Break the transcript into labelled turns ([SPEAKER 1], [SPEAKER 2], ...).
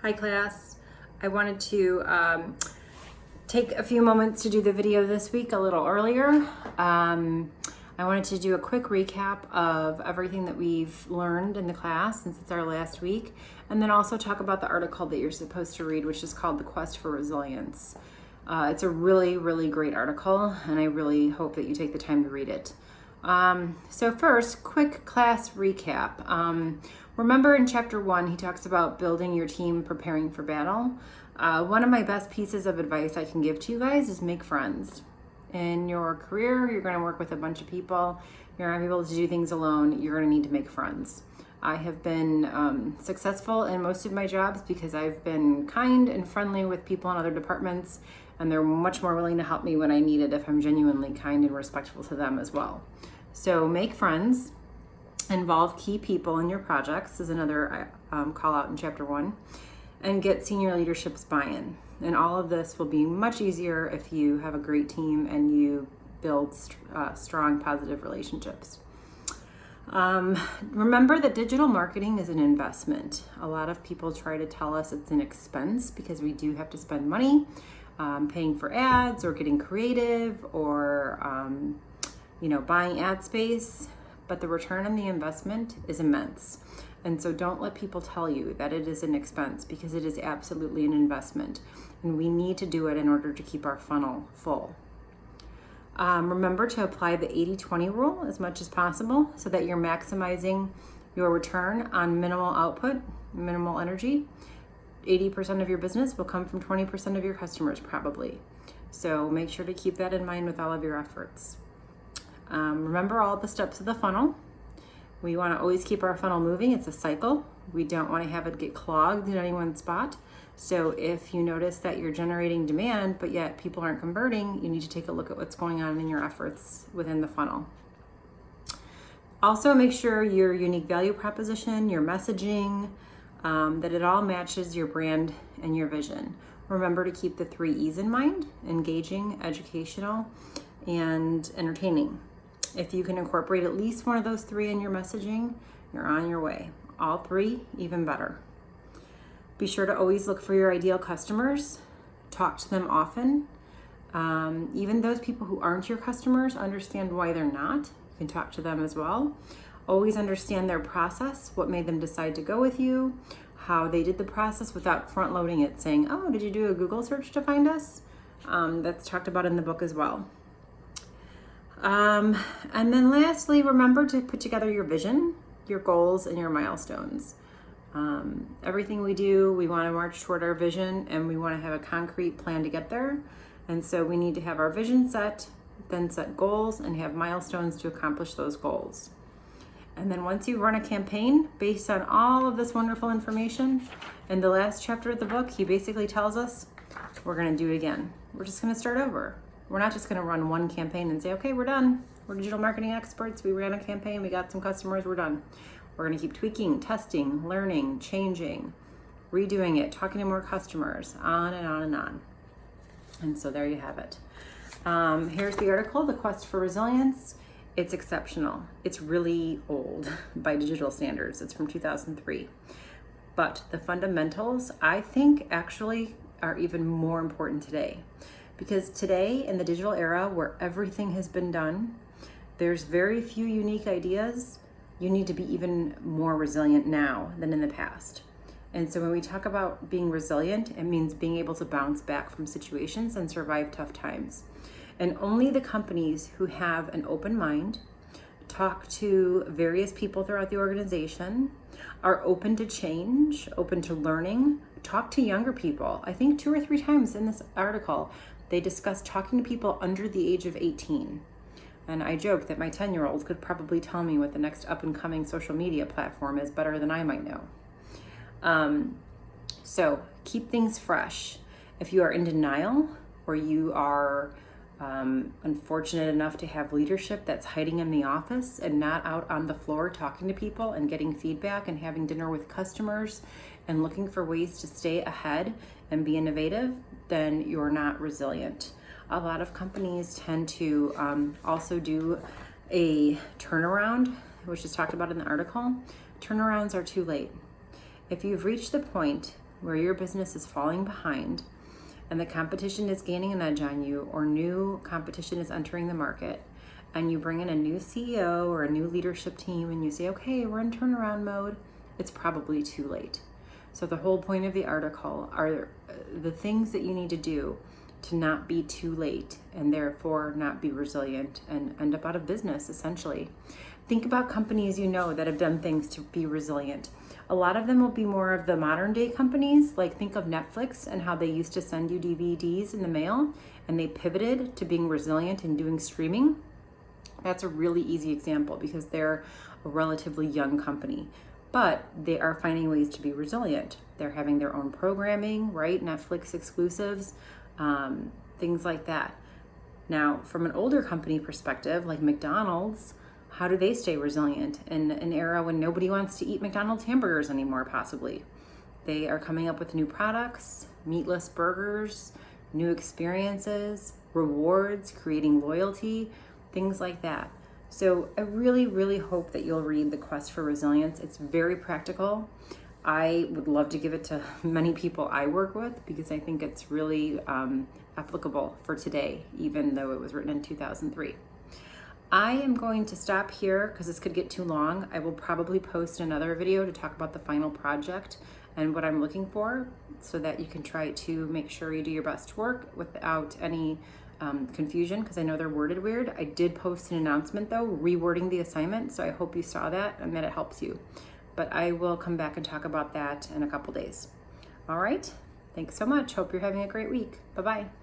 [SPEAKER 1] Hi class. I wanted to take a few moments to do the video this week a little earlier. I wanted to do a quick recap of everything that we've learned in the class since it's our last week, and then also talk about the article that you're supposed to read, which is called The Quest for Resilience. It's a really, really great article, and I really hope that you take the time to read it. So first, quick class recap. Remember in chapter 1, he talks about building your team, preparing for battle. One of my best pieces of advice I can give to you guys is make friends. In your career, you're going to work with a bunch of people. You're not going to be able to do things alone. You're going to need to make friends. I have been successful in most of my jobs because I've been kind and friendly with people in other departments, and they're much more willing to help me when I need it if I'm genuinely kind and respectful to them as well. So make friends. Involve key people in your projects is another call out in chapter 1, and get senior leadership's buy-in. And all of this will be much easier if you have a great team and you build strong, positive relationships. Remember that digital marketing is an investment. A lot of people try to tell us it's an expense because we do have to spend money paying for ads or getting creative or buying ad space. But the return on the investment is immense. And so don't let people tell you that it is an expense, because it is absolutely an investment. And we need to do it in order to keep our funnel full. Remember to apply the 80-20 rule as much as possible so that you're maximizing your return on minimal output, minimal energy. 80% of your business will come from 20% of your customers probably. So make sure to keep that in mind with all of your efforts. Remember all the steps of the funnel. We want to always keep our funnel moving. It's a cycle. We don't want to have it get clogged in any one spot. So if you notice that you're generating demand, but yet people aren't converting, you need to take a look at what's going on in your efforts within the funnel. Also, make sure your unique value proposition, your messaging, that it all matches your brand and your vision. Remember to keep the 3 E's in mind: engaging, educational, and entertaining. If you can incorporate at least one of those 3 in your messaging, you're on your way. All 3, even better. Be sure to always look for your ideal customers. Talk to them often. Even those people who aren't your customers, understand why they're not. You can talk to them as well. Always understand their process, what made them decide to go with you, how they did the process without front loading it, saying, oh, did you do a Google search to find us? That's talked about in the book as well. And then lastly, remember to put together your vision, your goals, and your milestones. Everything we do, we want to march toward our vision, and we want to have a concrete plan to get there. And so we need to have our vision set, then set goals, and have milestones to accomplish those goals. And then once you run a campaign based on all of this wonderful information, in the last chapter of the book, he basically tells us we're going to do it again. We're just going to start over. We're not just going to run one campaign and say, okay, we're done. We're digital marketing experts. We ran a campaign. We got some customers. We're done. We're going to keep tweaking, testing, learning, changing, redoing it, talking to more customers, on and on and on. And so there you have it. Here's the article, The Quest for Resilience. It's exceptional. It's really old by digital standards. It's from 2003. But the fundamentals, I think, actually are even more important today. Because today, in the digital era where everything has been done, there's very few unique ideas. You need to be even more resilient now than in the past. And so when we talk about being resilient, it means being able to bounce back from situations and survive tough times. And only the companies who have an open mind, talk to various people throughout the organization, are open to change, open to learning, talk to younger people. I think 2 or 3 times in this article, they discuss talking to people under the age of 18. And I joke that my 10-year-old could probably tell me what the next up-and-coming social media platform is better than I might know. So keep things fresh. If you are in denial, or you are unfortunate enough to have leadership that's hiding in the office and not out on the floor talking to people and getting feedback and having dinner with customers and looking for ways to stay ahead and be innovative, then you're not resilient. A lot of companies tend to also do a turnaround, which is talked about in the article. Turnarounds are too late. If you've reached the point where your business is falling behind and the competition is gaining an edge on you, or new competition is entering the market, and you bring in a new CEO or a new leadership team and you say, okay, we're in turnaround mode, it's probably too late. So the whole point of the article are the things that you need to do to not be too late and therefore not be resilient and end up out of business, essentially. Think about companies you know that have done things to be resilient. A lot of them will be more of the modern day companies, like think of Netflix and how they used to send you DVDs in the mail and they pivoted to being resilient and doing streaming. That's a really easy example because they're a relatively young company, but they are finding ways to be resilient. They're having their own programming, right? Netflix exclusives, things like that. Now, from an older company perspective, like McDonald's, how do they stay resilient in an era when nobody wants to eat McDonald's hamburgers anymore, possibly? They are coming up with new products, meatless burgers, new experiences, rewards, creating loyalty, things like that. So I really, really hope that you'll read The Quest for Resilience. It's very practical. I would love to give it to many people I work with because I think it's really applicable for today, even though it was written in 2003. I am going to stop here because this could get too long. I will probably post another video to talk about the final project and what I'm looking for so that you can try to make sure you do your best work without any confusion, because I know they're worded weird. I did post an announcement though, rewording the assignment, so I hope you saw that and that it helps you. But I will come back and talk about that in a couple days. All right, thanks so much. Hope you're having a great week. Bye-bye.